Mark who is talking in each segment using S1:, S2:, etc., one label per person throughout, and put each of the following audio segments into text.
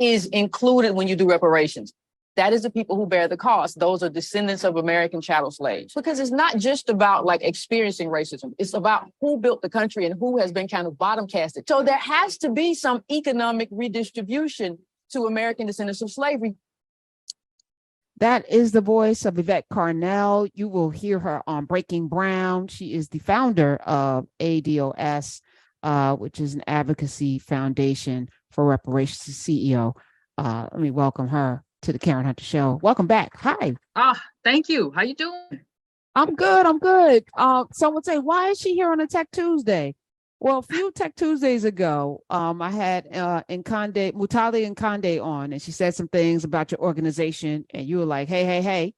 S1: is included when you do reparations. That is the people who bear the cost. Those are descendants of American chattel slaves. Because it's not just about like experiencing racism. It's about who built the country and who has been kind of bottom casted. So there has to be some economic redistribution to American descendants of slavery.
S2: That is the voice of Yvette Carnell. You will hear her on Breaking Brown. She is the founder of ADOS, which is an advocacy foundation for reparations, CEO. Let me welcome her to the Karen Hunter Show. Welcome back. Hi.
S3: Thank you. How you doing?
S2: I'm good. Someone would say, why is she here on a Tech Tuesday? Well, a few Tech Tuesdays ago, I had Mutali and Kande on, and she said some things about your organization, and you were like, hey,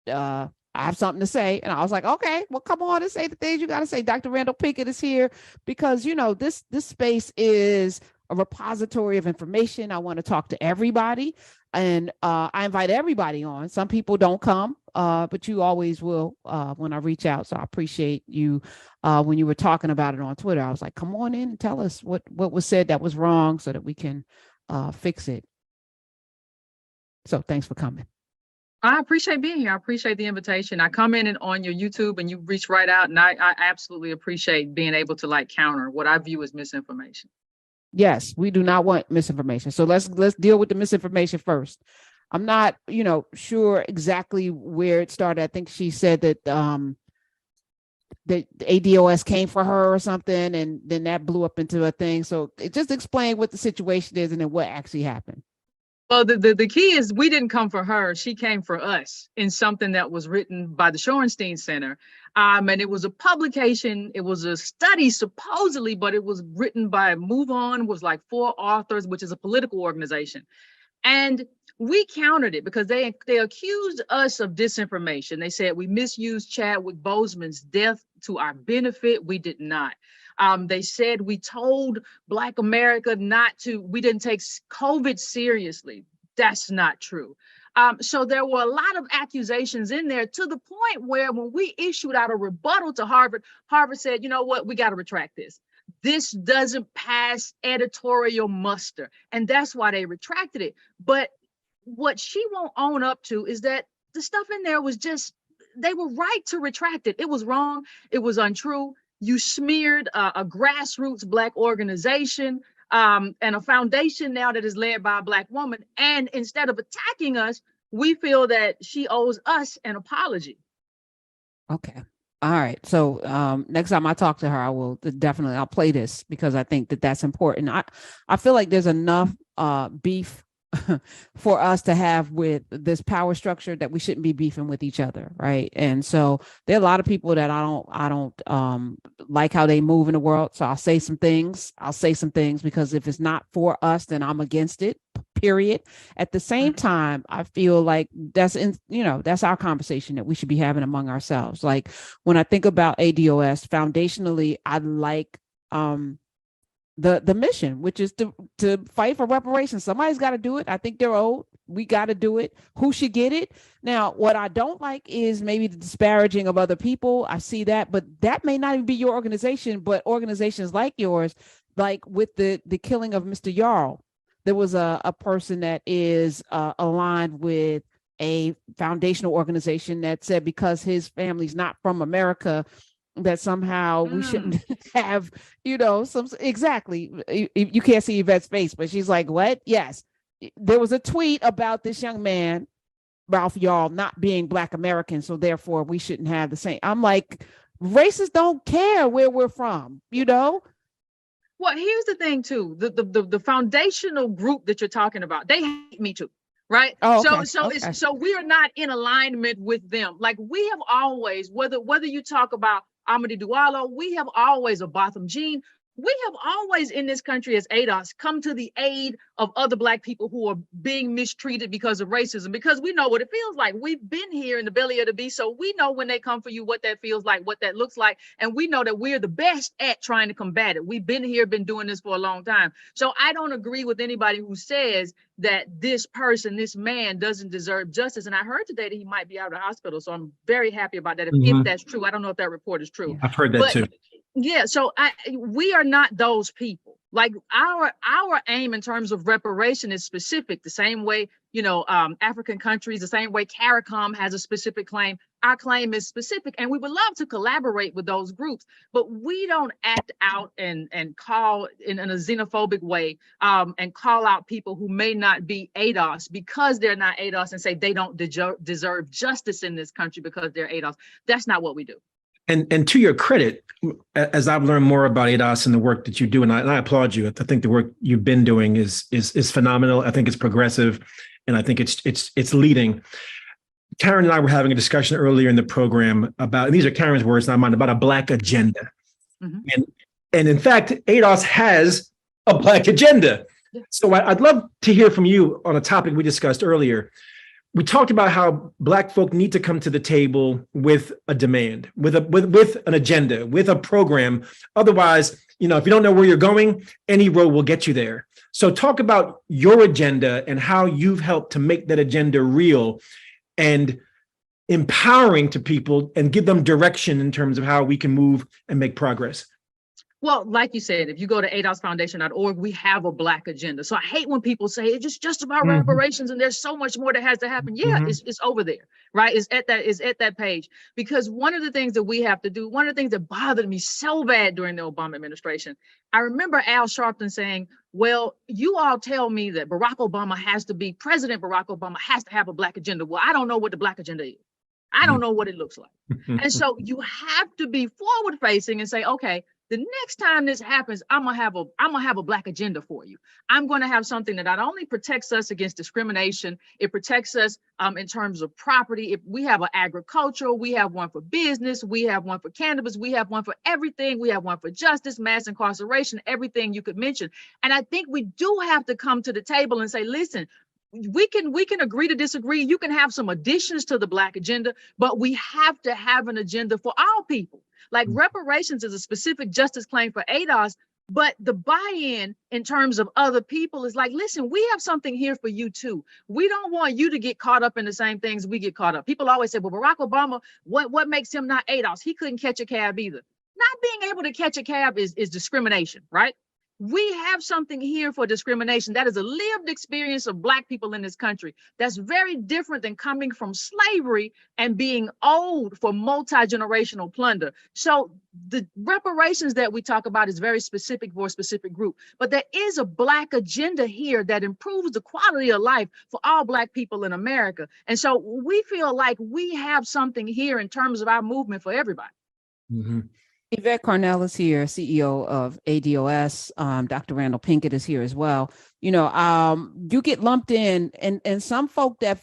S2: I have something to say. And I was like, okay, well, come on and say the things you got to say. Dr. Randall Pinkett is here because, you know, this space is a repository of information. I want to talk to everybody. And I invite everybody on. Some people don't come, but you always will when I reach out. So I appreciate you when you were talking about it on Twitter. I was like, come on in and tell us what was said that was wrong so that we can fix it. So thanks for coming.
S3: I appreciate being here. I appreciate the invitation. I come in and on your YouTube and you reach right out. And I absolutely appreciate being able to like counter what I view as misinformation.
S2: Yes, we do not want misinformation. So let's deal with the misinformation first. I'm not, sure exactly where it started. I think she said that the ADOS came for her or something, and then that blew up into a thing. So just explain what the situation is and then what actually happened.
S3: Well, the key is we didn't come for her. She came for us in something that was written by the Shorenstein Center. And it was a publication. It was a study supposedly, but it was written by Move On, was like 4 authors, which is a political organization. And we countered it because they accused us of disinformation. They said we misused Chadwick Boseman's death to our benefit. We did not. They said we told Black America we didn't take COVID seriously. That's not true. So there were a lot of accusations in there to the point where when we issued out a rebuttal to Harvard said, you know what, we got to retract this. This doesn't pass editorial muster. And that's why they retracted it. But what she won't own up to is that the stuff in there was just, they were right to retract it. It was wrong. It was untrue. You smeared a grassroots Black organization and a foundation now that is led by a Black woman. And instead of attacking us, we feel that she owes us an apology.
S2: Okay. All right. So next time I talk to her, I'll play this because I think that that's important. I feel like there's enough beef for us to have with this power structure that we shouldn't be beefing with each other, right? And so there are a lot of people that I don't like how they move in the world. So I'll say some things because if it's not for us, then I'm against it, period. At the same time, I feel like that's our conversation that we should be having among ourselves. Like when I think about ADOS, foundationally, I like the mission, which is to fight for reparations. Somebody's got to do it. I think they're old. We got to do it. Who should get it? Now, what I don't like is maybe the disparaging of other people. I see that, but that may not even be your organization, but organizations like yours, like with the killing of Mr. Yarl, there was a person that is aligned with a foundational organization that said because his family's not from America, that somehow we shouldn't have, exactly. You can't see Yvette's face, but she's like, what? Yes. There was a tweet about this young man, Ralph Yarl, not being Black American. So therefore we shouldn't have the same. I'm like, racists don't care where we're from, Well,
S3: here's the thing too, the foundational group that you're talking about, they hate me too. Right.
S2: Oh, okay.
S3: So we are not in alignment with them. Like we have always, whether you talk about Amadi Dualo, we have always, a Botham Jean, we have always in this country as ADOS come to the aid of other Black people who are being mistreated because of racism, because we know what it feels like. We've been here in the belly of the beast, so we know when they come for you, what that feels like, what that looks like. And we know that we're the best at trying to combat it. We've been here, been doing this for a long time. So I don't agree with anybody who says that this person, this man doesn't deserve justice. And I heard today that he might be out of the hospital. So I'm very happy about that. If that's true, I don't know if that report is true.
S4: I've heard that too.
S3: Yeah, so we are not those people. Like our aim in terms of reparation is specific, the same way, African countries, the same way CARICOM has a specific claim. Our claim is specific, and we would love to collaborate with those groups, but we don't act out and call in a xenophobic way, and call out people who may not be ADOS because they're not ADOS and say they don't deserve justice in this country because they're ADOS. That's not what we do.
S4: And to your credit, as I've learned more about ADOS and the work that you do, and I applaud you. I think the work you've been doing is phenomenal. I think it's progressive, and I think it's leading. Karen and I were having a discussion earlier in the program about, and these are Karen's words, not mine, about a Black agenda. Mm-hmm. And in fact, ADOS has a Black agenda. Yeah. So I'd love to hear from you on a topic we discussed earlier. We talked about how Black folk need to come to the table with a demand, with an agenda, with a program. Otherwise, if you don't know where you're going, any road will get you there. So talk about your agenda and how you've helped to make that agenda real and empowering to people and give them direction in terms of how we can move and make progress.
S3: Well, like you said, if you go to adosfoundation.org, we have a Black agenda. So I hate when people say it's just about reparations and there's so much more that has to happen. Yeah, it's over there, right? It's at that page. Because one of the things that we have to do, one of the things that bothered me so bad during the Obama administration, I remember Al Sharpton saying, well, you all tell me that President Barack Obama has to have a Black agenda. Well, I don't know what the Black agenda is. I don't know what it looks like. And so you have to be forward facing and say, okay, the next time this happens, I'm gonna have a Black agenda for you. I'm gonna have something that not only protects us against discrimination, it protects us in terms of property. If we have an agricultural, we have one for business, we have one for cannabis, we have one for everything, we have one for justice, mass incarceration, everything you could mention. And I think we do have to come to the table and say, listen, we can agree to disagree. You can have some additions to the Black agenda, but we have to have an agenda for all people. Like reparations is a specific justice claim for ADOS, but the buy-in in terms of other people is like, listen, we have something here for you too. We don't want you to get caught up in the same things we get caught up. People always say, well, Barack Obama, what makes him not ADOS? He couldn't catch a cab either. Not being able to catch a cab is discrimination, right? We have something here for discrimination. That is a lived experience of Black people in this country. That's very different than coming from slavery and being owed for multi-generational plunder. So the reparations that we talk about is very specific for a specific group, but there is a Black agenda here that improves the quality of life for all Black people in America. And so we feel like we have something here in terms of our movement for everybody.
S4: Mm-hmm.
S2: Yvette Carnell is here, CEO of ADOS. Dr. Randall Pinkett is here as well. You get lumped in, and some folk that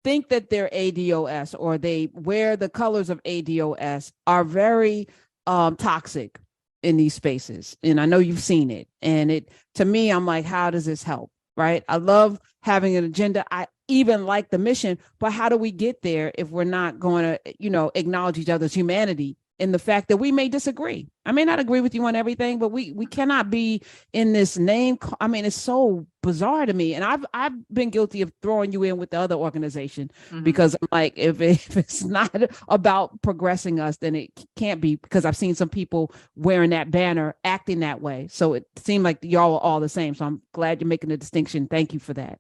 S2: think that they're ADOS or they wear the colors of ADOS are very toxic in these spaces. And I know you've seen it. And to me, I'm like, how does this help? Right? I love having an agenda. I even like the mission, but how do we get there if we're not going to, acknowledge each other's humanity? In the fact that we may disagree. I may not agree with you on everything, but we cannot be in this name. I mean, it's so bizarre to me. And I've been guilty of throwing you in with the other organization because I'm like, if it's not about progressing us, then it can't be, because I've seen some people wearing that banner acting that way. So it seemed like y'all are all the same. So I'm glad you're making a distinction. Thank you for that.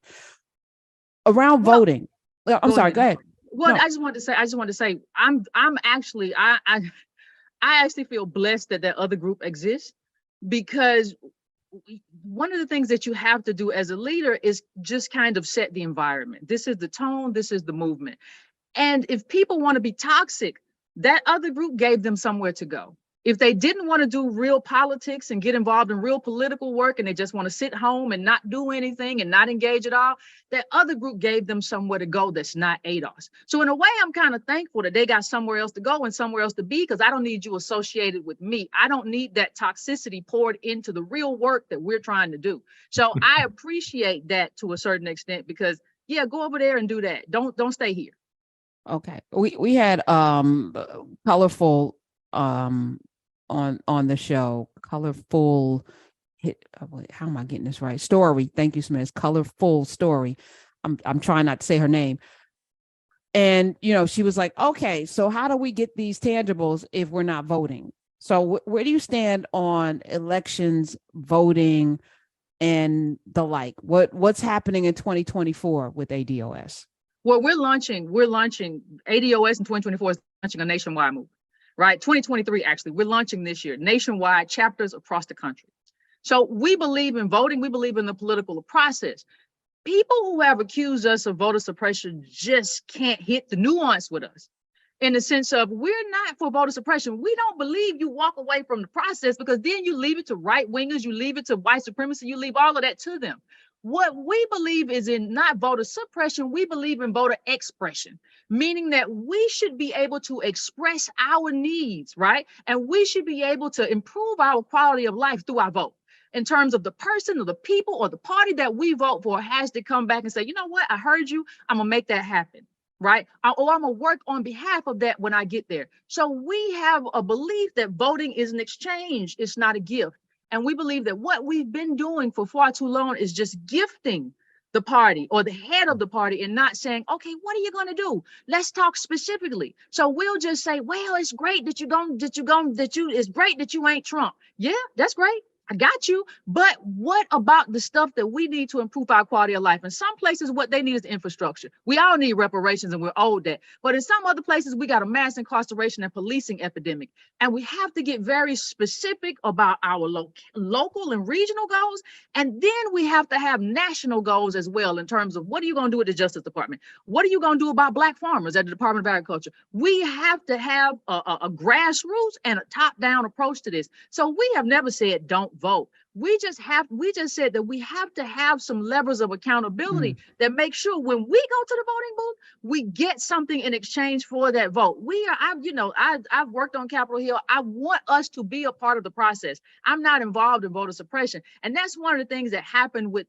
S2: Around voting. I'm sorry, go ahead.
S3: Well, no. I just want to say, I actually feel blessed that other group exists, because one of the things that you have to do as a leader is just kind of set the environment. This is the tone, this is the movement. And if people want to be toxic, that other group gave them somewhere to go. If they didn't want to do real politics and get involved in real political work, and they just want to sit home and not do anything and not engage at all, that other group gave them somewhere to go that's not ADOS. So in a way, I'm kind of thankful that they got somewhere else to go and somewhere else to be, because I don't need you associated with me. I don't need that toxicity poured into the real work that we're trying to do. So I appreciate that to a certain extent, because yeah, go over there and do that. Don't stay here.
S2: Okay. We had colorful on the show, colorful how am I getting this right? Story. Thank you, Smith. Colorful Story. I'm trying not to say her name. And she was like, okay, so how do we get these tangibles if we're not voting? So where do you stand on elections, voting, and the like? What's happening in 2024 with ADOS?
S3: Well, we're launching ADOS in 2024 is launching a nationwide move, right? 2023, actually, we're launching this year, nationwide chapters across the country. So we believe in voting. We believe in the political process. People who have accused us of voter suppression just can't hit the nuance with us, in the sense of, we're not for voter suppression. We don't believe you walk away from the process, because then you leave it to right wingers, you leave it to white supremacy, you leave all of that to them. What we believe is in not voter suppression, we believe in voter expression, meaning that we should be able to express our needs, right? And we should be able to improve our quality of life through our vote. In terms of the person or the people or the party that we vote for has to come back and say, you know what, I heard you, I'm gonna make that happen, right? Or I'm gonna work on behalf of that when I get there. So we have a belief that voting is an exchange, it's not a gift. And we believe that what we've been doing for far too long is just gifting the party or the head of the party and not saying, okay, what are you going to do? Let's talk specifically. So we'll just say, well, it's great that it's great that you ain't Trump. Yeah, that's great. I got you. But what about the stuff that we need to improve our quality of life? In some places, what they need is the infrastructure. We all need reparations, and we're owed that. But in some other places, we got a mass incarceration and policing epidemic. And we have to get very specific about our local and regional goals. And then we have to have national goals as well, in terms of, what are you going to do with the Justice Department? What are you going to do about Black farmers at the Department of Agriculture? We have to have a grassroots and a top-down approach to this. So we have never said don't vote. We just said that we have to have some levers of accountability that make sure when we go to the voting booth, we get something in exchange for that vote. I've worked on Capitol Hill. I want us to be a part of the process. I'm not involved in voter suppression. And that's one of the things that happened with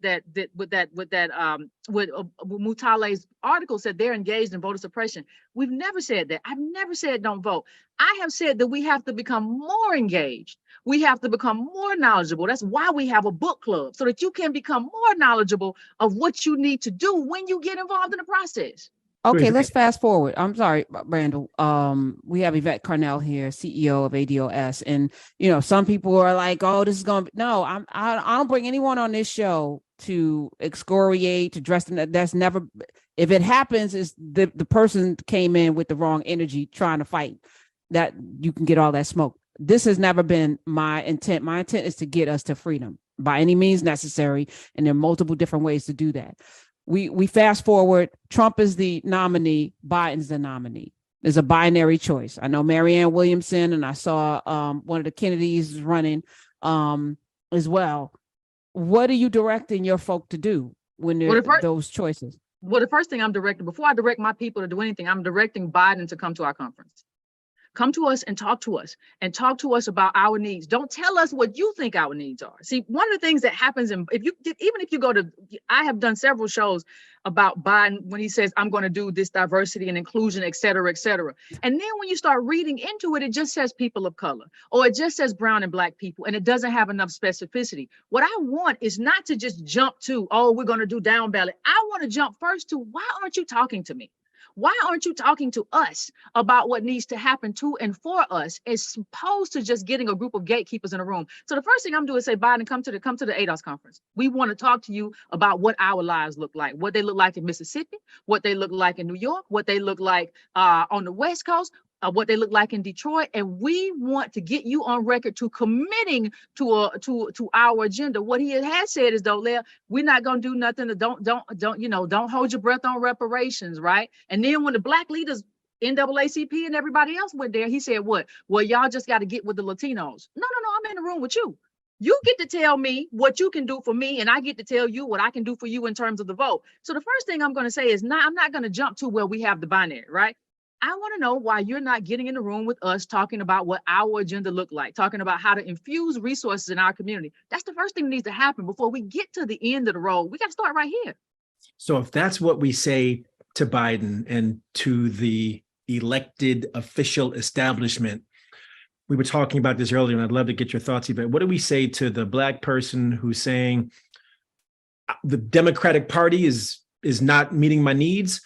S3: Mutale's article, said they're engaged in voter suppression. We've never said that. I've never said don't vote. I have said that we have to become more engaged. We have to become more knowledgeable. That's why we have a book club, so that you can become more knowledgeable of what you need to do when you get involved in the process.
S2: Okay, let's fast forward. I'm sorry, Randall. We have Yvette Carnell here, CEO of ADOS, and some people are like, "Oh, this is going to be..." No, I don't bring anyone on this show to excoriate, to dress them. That's never. If it happens, is the person came in with the wrong energy, trying to fight. That you can get all that smoke. This has never been my intent. My intent is to get us to freedom by any means necessary, and there are multiple different ways to do that. We fast forward. Trump is the nominee. Biden's the nominee. There's a binary choice. I know Marianne Williamson, and I saw one of the Kennedys running as well. What are you directing your folk to do when there are those choices?
S3: Well, the first thing I'm directing, before I direct my people to do anything, I'm directing Biden to come to our conference. Come to us and talk to us about our needs. Don't tell us what you think our needs are. See, one of the things that happens, I have done several shows about Biden when he says, I'm going to do this diversity and inclusion, et cetera, et cetera. And then when you start reading into it, it just says people of color, or it just says brown and Black people, and it doesn't have enough specificity. What I want is not to just jump to, oh, we're going to do down ballot. I want to jump first to, why aren't you talking to me? Why aren't you talking to us about what needs to happen to and for us, as opposed to just getting a group of gatekeepers in a room? So the first thing I'm doing is say, Biden, come to the ADOS conference. We want to talk to you about what our lives look like, what they look like in Mississippi, what they look like in New York, what they look like on the West Coast, what they look like in Detroit. And we want to get you on record to committing to our agenda. What he has said is, though, Leah, we're not going to do nothing. Don't hold your breath on reparations, right? And then when the Black leaders, NAACP and everybody else went there, he said, what? Well, y'all just got to get with the Latinos. No, I'm in the room with you. You get to tell me what you can do for me, and I get to tell you what I can do for you in terms of the vote. So the first thing I'm going to say is, I'm not going to jump to where we have the binary, right? I want to know why you're not getting in the room with us, talking about what our agenda look like, talking about how to infuse resources in our community. That's the first thing that needs to happen before we get to the end of the road. We got to start right here.
S4: So if that's what we say to Biden and to the elected official establishment, we were talking about this earlier, and I'd love to get your thoughts, Yvette. What do we say to the Black person who's saying the Democratic Party is not meeting my needs?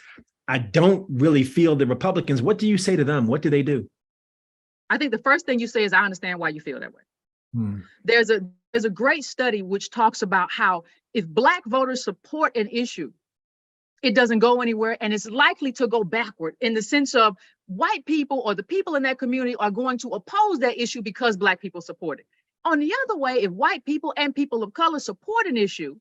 S4: I don't really feel the Republicans. What do you say to them? What do they do?
S3: I think the first thing you say is, I understand why you feel that way.
S4: Hmm.
S3: There's a great study which talks about how if Black voters support an issue, it doesn't go anywhere, and it's likely to go backward in the sense of white people or the people in that community are going to oppose that issue because Black people support it. On the other way, if white people and people of color support an issue,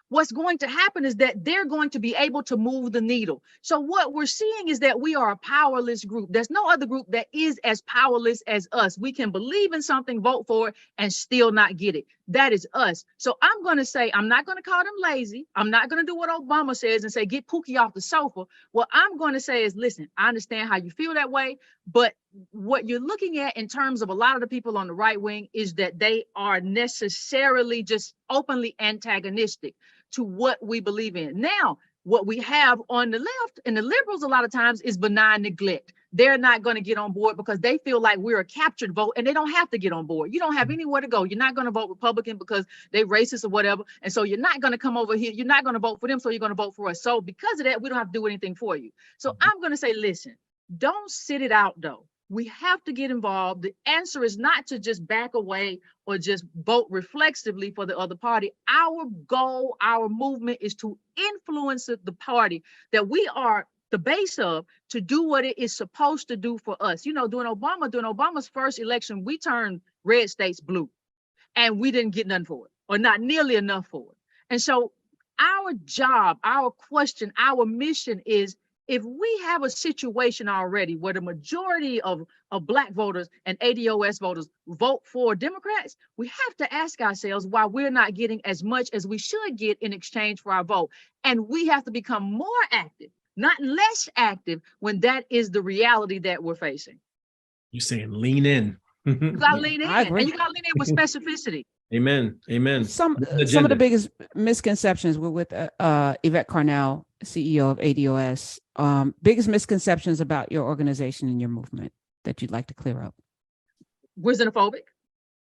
S3: what's going to happen is that they're going to be able to move the needle. So what we're seeing is that we are a powerless group. There's no other group that is as powerless as us. We can believe in something, vote for it, and still not get it. That is us. So I'm going to say, I'm not going to call them lazy. I'm not going to do what Obama says and say, get Pookie off the sofa. What I'm going to say is, listen, I understand how you feel that way, but what you're looking at in terms of a lot of the people on the right wing is that they are necessarily just openly antagonistic to what we believe in. Now, what we have on the left and the liberals a lot of times is benign neglect. They're not going to get on board because they feel like we're a captured vote and they don't have to get on board. You don't have anywhere to go. You're not going to vote Republican because they racist or whatever. And so you're not going to come over here. You're not going to vote for them. So you're going to vote for us. So because of that, we don't have to do anything for you. So I'm going to say, listen, don't sit it out though. We have to get involved. The answer is not to just back away or just vote reflexively for the other party. Our goal, our movement is to influence the party that we are the base of to do what it is supposed to do for us. You know, during Obama's first election, we turned red states blue and we didn't get nothing for it or not nearly enough for it. And so our job, our question, our mission is, if we have a situation already where the majority of Black voters and ADOS voters vote for Democrats, we have to ask ourselves why we're not getting as much as we should get in exchange for our vote. And we have to become more active, not less active, when that is the reality that we're facing.
S4: You're saying lean in.
S3: You gotta lean in,
S2: I agree.
S3: and you gotta lean in with specificity.
S4: Amen. Amen.
S2: Some of the biggest misconceptions were with Yvette Carnell, CEO of ADOS. Biggest misconceptions about your organization and your movement that you'd like to clear up?
S3: We're xenophobic.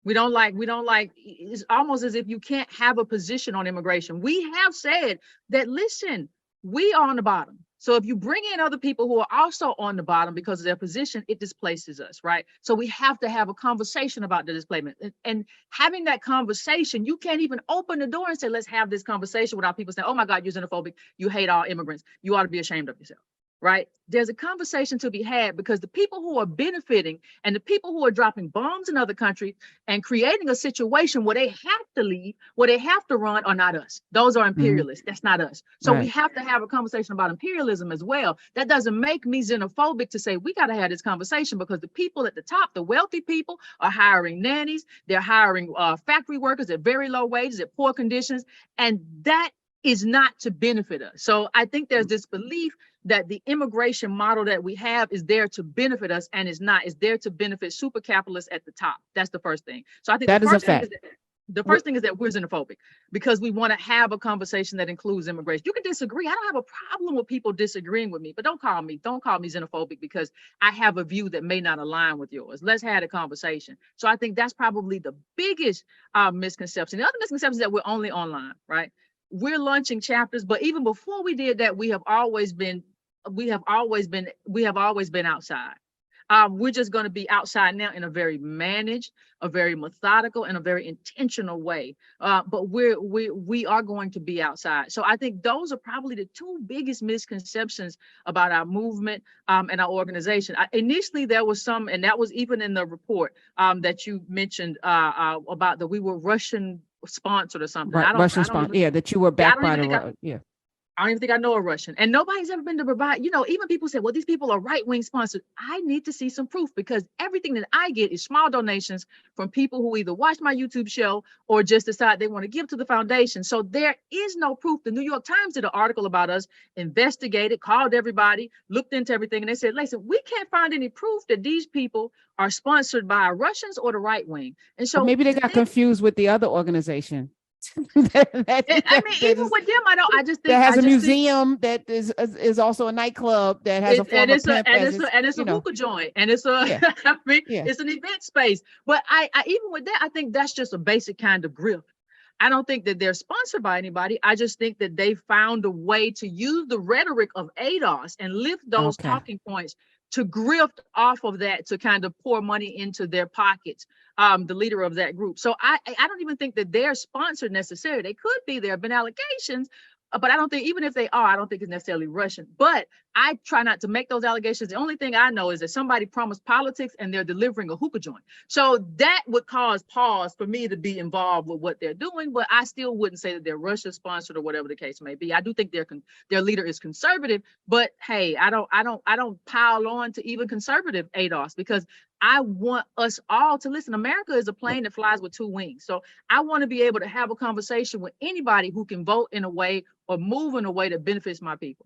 S3: We don't like, it's almost as if you can't have a position on immigration. We have said that, listen, we are on the bottom. So if you bring in other people who are also on the bottom because of their position, it displaces us, right? So we have to have a conversation about the displacement. And having that conversation, you can't even open the door and say, let's have this conversation without people saying, oh my God, you're xenophobic. You hate all immigrants. You ought to be ashamed of yourself, right? There's a conversation to be had because the people who are benefiting and the people who are dropping bombs in other countries and creating a situation where they have to leave, where they have to run, are not us. Those are imperialists. That's not us. So we have to have a conversation about imperialism as well. That doesn't make me xenophobic to say we got to have this conversation because the people at the top, the wealthy people, are hiring nannies. They're hiring factory workers at very low wages, at poor conditions. And that is not to benefit us. So I think there's this belief that the immigration model that we have is there to benefit us, and it's not. It's there to benefit super capitalists at the top. That's the first thing. So I think
S2: that is a fact.
S3: The first thing is that we're xenophobic because we want to have a conversation that includes immigration. You can disagree. I don't have a problem with people disagreeing with me, but don't call me xenophobic because I have a view that may not align with yours. Let's have a conversation. So I think that's probably the biggest misconception. The other misconception is that we're only online, right? We're launching chapters, but even before we did that, we have always been outside. We're just going to be outside now in a very managed, a very methodical, and a very intentional way. But we are going to be outside. So I think those are probably the two biggest misconceptions about our movement and our organization. Initially, there was some, and that was even in the report that you mentioned about that we were Russian sponsored or something.
S2: Right, Russian sponsored. Yeah, that you were backed by the
S3: I don't even think I know a Russian, and nobody's ever been to provide, even people say, well, these people are right-wing sponsored. I need to see some proof because everything that I get is small donations from people who either watch my YouTube show or just decide they want to give to the foundation. So there is no proof. The New York Times did an article about us, investigated, called everybody, looked into everything, and they said, listen, we can't find any proof that these people are sponsored by Russians or the right wing. And so
S2: maybe they got confused with the other organization.
S3: Even with them, I just think
S2: that has a museum that is also a nightclub that has a former pimp
S3: and it's a hookah joint, and it's it's an event space. But I even with that, I think that's just a basic kind of grip. I don't think that they're sponsored by anybody. I just think that they found a way to use the rhetoric of ADOS and lift those talking points to grift off of that to kind of pour money into their pockets, the leader of that group. So I don't even think that they're sponsored necessarily. They could be, there have been allegations, but I don't think, even if they are, I don't think it's necessarily Russian. But I try not to make those allegations. The only thing I know is that somebody promised politics and they're delivering a hookah joint. So that would cause pause for me to be involved with what they're doing, but I still wouldn't say that they're Russia sponsored or whatever the case may be. I do think their leader is conservative, but hey, I don't pile on to even conservative ADOS, because I want us all to listen. America is a plane that flies with two wings. So I want to be able to have a conversation with anybody who can vote in a way or move in a way that benefits my people.